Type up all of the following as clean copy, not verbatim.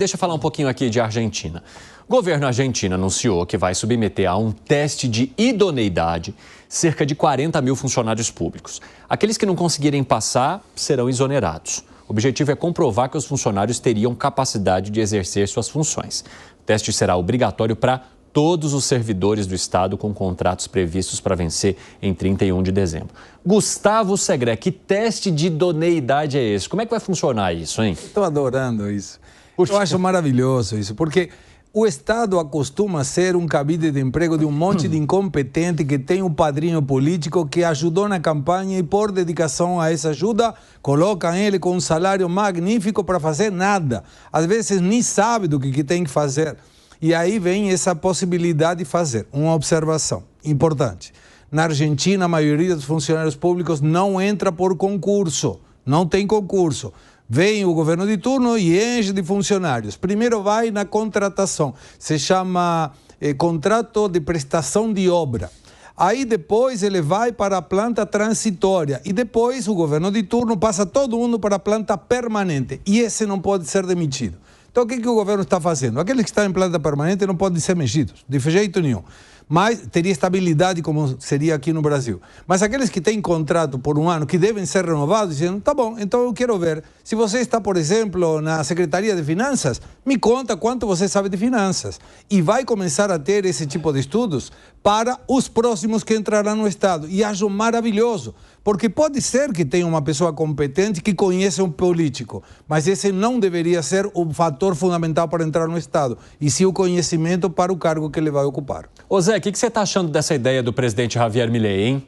Deixa eu falar um pouquinho aqui de Argentina. O governo argentino anunciou que vai submeter a um teste de idoneidade cerca de 40 mil funcionários públicos. Aqueles que não conseguirem passar serão exonerados. O objetivo é comprovar que os funcionários teriam capacidade de exercer suas funções. O teste será obrigatório para todos os servidores do Estado com contratos previstos para vencer em 31 de dezembro. Gustavo Segré, que teste de idoneidade é esse? Como é que vai funcionar isso, hein? Estou adorando isso. Eu acho maravilhoso isso, porque o Estado acostuma ser um cabide de emprego de um monte de incompetente que tem um padrinho político que ajudou na campanha e, por dedicação a essa ajuda, colocam ele com um salário magnífico para fazer nada. Às vezes nem sabe do que tem que fazer. E aí vem essa possibilidade de fazer uma observação importante. Na Argentina, a maioria dos funcionários públicos não entra por concurso, não tem concurso. Vem o governo de turno e enche de funcionários. Primeiro vai na contratação, se chama contrato de prestação de obra. Aí depois ele vai para a planta transitória e depois o governo de turno passa todo mundo para a planta permanente e esse não pode ser demitido. Então o que o governo está fazendo? Aqueles que estão em planta permanente não podem ser mexidos, de jeito nenhum. Mas teria estabilidade como seria aqui no Brasil. Mas aqueles que têm contrato por um ano, que devem ser renovados, dizem, tá bom, então eu quero ver, se você está, por exemplo, na Secretaria de Finanças, me conta quanto você sabe de finanças. E vai começar a ter esse tipo de estudos para os próximos que entrarão no Estado. E acho maravilhoso, porque pode ser que tenha uma pessoa competente que conheça um político, mas esse não deveria ser o fator fundamental para entrar no Estado, e sim o conhecimento para o cargo que ele vai ocupar. Ô Zé, o que você está achando dessa ideia do presidente Javier Milei, hein?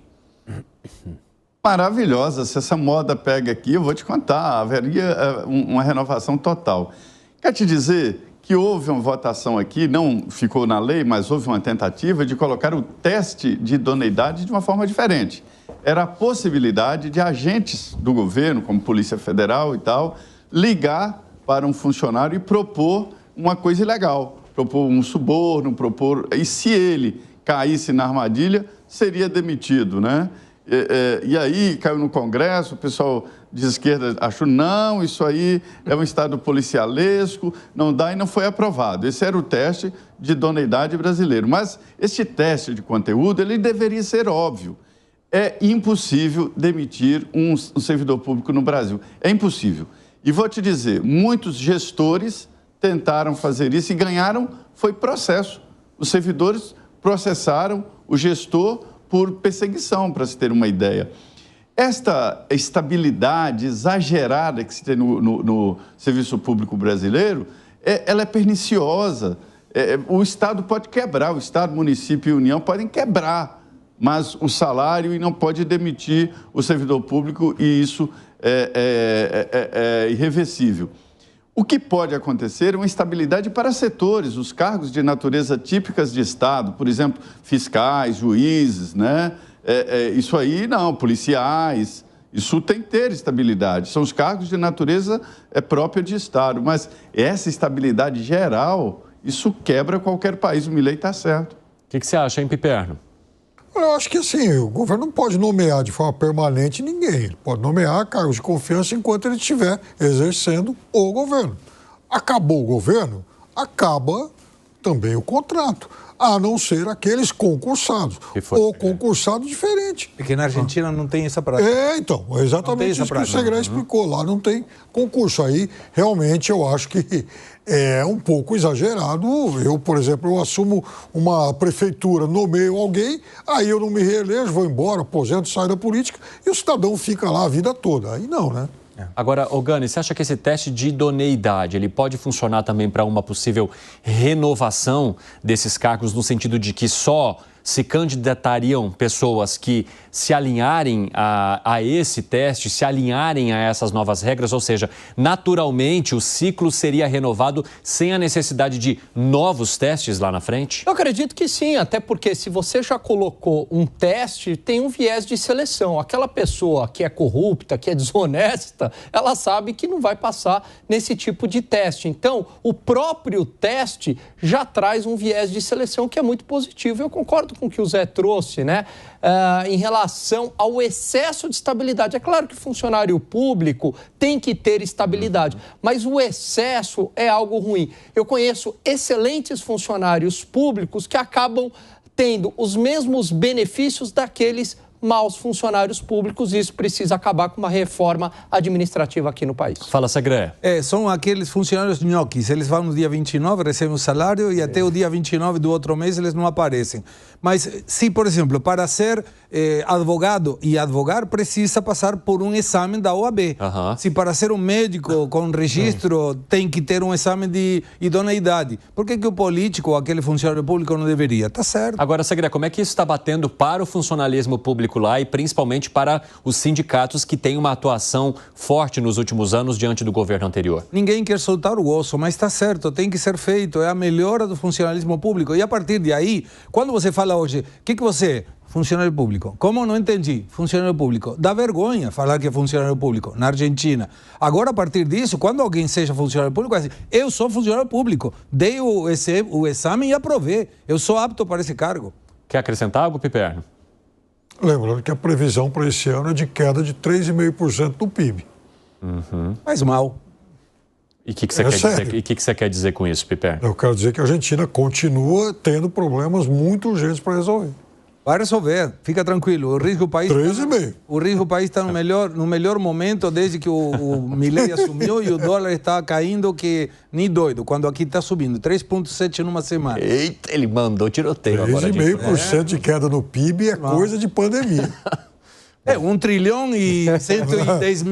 Maravilhosa. Se essa moda pega aqui, eu vou te contar, haveria uma renovação total. Quer te dizer que houve uma votação aqui, não ficou na lei, mas houve uma tentativa de colocar o teste de idoneidade de uma forma diferente. Era a possibilidade de agentes do governo, como Polícia Federal e tal, ligar para um funcionário e propor uma coisa ilegal. Propor um suborno, e se ele caísse na armadilha, seria demitido, né? E aí caiu no Congresso, o pessoal de esquerda achou, não, isso aí é um estado policialesco, não dá, e não foi aprovado. Esse era o teste de idoneidade brasileiro. Mas este teste de conteúdo, ele deveria ser óbvio. É impossível demitir um servidor público no Brasil. É impossível. E vou te dizer, muitos gestores tentaram fazer isso e ganharam, foi processo. Os servidores processaram o gestor por perseguição, para se ter uma ideia. Esta estabilidade exagerada que se tem no serviço público brasileiro, ela é perniciosa. O Estado pode quebrar, o Estado, município e União podem quebrar, mas o salário e não pode demitir o servidor público, e isso é irreversível. O que pode acontecer é uma instabilidade para setores, os cargos de natureza típicas de Estado, por exemplo, fiscais, juízes, né? Isso aí não, policiais, isso tem que ter estabilidade. São os cargos de natureza própria de Estado, mas essa estabilidade geral, isso quebra qualquer país. O Milei está certo. O que você acha, hein, Piperno? Eu acho que assim, o governo não pode nomear de forma permanente ninguém. Ele pode nomear cargos de confiança enquanto ele estiver exercendo o governo. Acabou o governo, acaba também o contrato, a não ser aqueles concursados. Ou concursado diferente. Porque na Argentina não tem essa prática. Então, é exatamente isso que o Segré explicou. Lá não tem concurso. Aí, realmente, eu acho que é um pouco exagerado. Eu, por exemplo, eu assumo uma prefeitura, nomeio alguém, aí eu não me reelejo, vou embora, aposento, saio da política, e o cidadão fica lá a vida toda. Aí não, né? Agora, Gani, você acha que esse teste de idoneidade, ele pode funcionar também para uma possível renovação desses cargos, no sentido de que só se candidatariam pessoas que se alinharem a esse teste, se alinharem a essas novas regras, ou seja, naturalmente o ciclo seria renovado sem a necessidade de novos testes lá na frente? Eu acredito que sim, até porque se você já colocou um teste, tem um viés de seleção. Aquela pessoa que é corrupta, que é desonesta, ela sabe que não vai passar nesse tipo de teste. Então, o próprio teste já traz um viés de seleção que é muito positivo. Eu concordo concordo com o que o Zé trouxe, né? Em relação ao excesso de estabilidade. É claro que funcionário público tem que ter estabilidade, mas o excesso é algo ruim. Eu conheço excelentes funcionários públicos que acabam tendo os mesmos benefícios daqueles maus funcionários públicos, e isso precisa acabar com uma reforma administrativa aqui no país. Fala, Segré. São aqueles funcionários nhoquis, eles vão no dia 29, recebem o salário e até o dia 29 do outro mês eles não aparecem. Mas se, por exemplo, para ser advogado e advogar, precisa passar por um exame da OAB. Se para ser um médico com registro tem que ter um exame de idoneidade, por que o político ou aquele funcionário público não deveria? Tá certo. Agora, Segré, como é que isso está batendo para o funcionalismo público lá e principalmente para os sindicatos que têm uma atuação forte nos últimos anos diante do governo anterior? Ninguém quer soltar o osso, mas está certo, tem que ser feito, é a melhora do funcionalismo público. E a partir de aí, quando você fala hoje, o que você é? Funcionário público. Como? Não entendi. Funcionário público. Dá vergonha falar que é funcionário público na Argentina. Agora, a partir disso, quando alguém seja funcionário público, é assim, eu sou funcionário público, dei o exame e aprovei, eu sou apto para esse cargo. Quer acrescentar algo, Piperno? Lembrando que a previsão para esse ano é de queda de 3,5% do PIB. Mas mal. E o que você quer dizer com isso, Piperno? Eu quero dizer que a Argentina continua tendo problemas muito urgentes para resolver. Vai resolver, fica tranquilo. O risco do país 3,5%. O risco do país está no melhor momento desde que o Milei assumiu e o dólar está caindo que nem doido, quando aqui está subindo 3,7 numa semana. Eita, ele mandou tiroteio agora. 3,5% de queda no PIB é coisa de pandemia. 1 trilhão e 110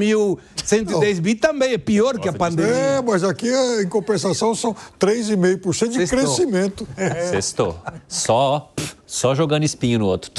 bi também é pior que a pandemia. Mas aqui, em compensação, são 3,5% de crescimento. Sextou. Só jogando espinho no outro.